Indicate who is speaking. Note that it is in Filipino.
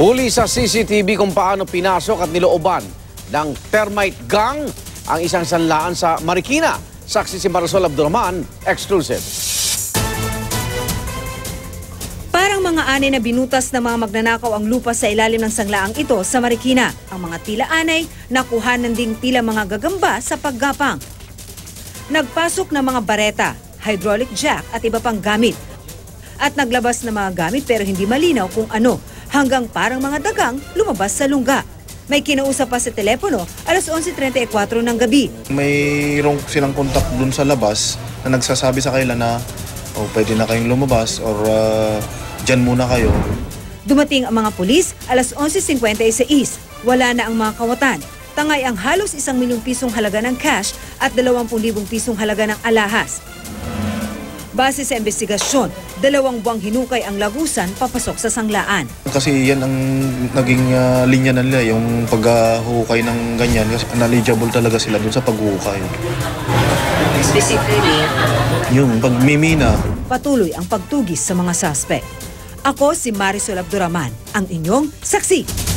Speaker 1: Huli sa CCTV kung paano pinasok at nilooban ng termite gang ang isang sanlaan sa Marikina. Saksi si Marisol Abdurrahman, exclusive.
Speaker 2: Parang mga anay na binutas ng mga magnanakaw ang lupa sa ilalim ng sanglaang ito sa Marikina. Ang mga tila anay, nakuhanan ding tila mga gagamba sa paggapang. Nagpasok ng mga bareta, hydraulic jack at iba pang gamit. At naglabas ng mga gamit pero hindi malinaw kung ano, hanggang parang mga dagang lumabas sa lungga. May kinausap pa sa telepono, alas 11:34 ng gabi.
Speaker 3: Mayroong silang kontak dun sa labas na nagsasabi sa kanila na pwede na kayong lumabas or dyan muna kayo.
Speaker 2: Dumating ang mga pulis, alas 11:56. Wala na ang mga kawatan. Tangay ang halos 1 milyong pisong halaga ng cash at 20,000 pisong halaga ng alahas. Base sa investigasyon, 2 buwang hinukay ang lagusan papasok sa sanglaan.
Speaker 3: Kasi yan ang naging linya nila, yung paghukay ng ganyan. Kasi knowledgeable talaga sila dun sa paghukay.
Speaker 4: Specifically?
Speaker 3: Yung pagmimina.
Speaker 2: Patuloy ang pagtugis sa mga suspect. Ako si Marisol Abdurrahman, ang inyong saksi.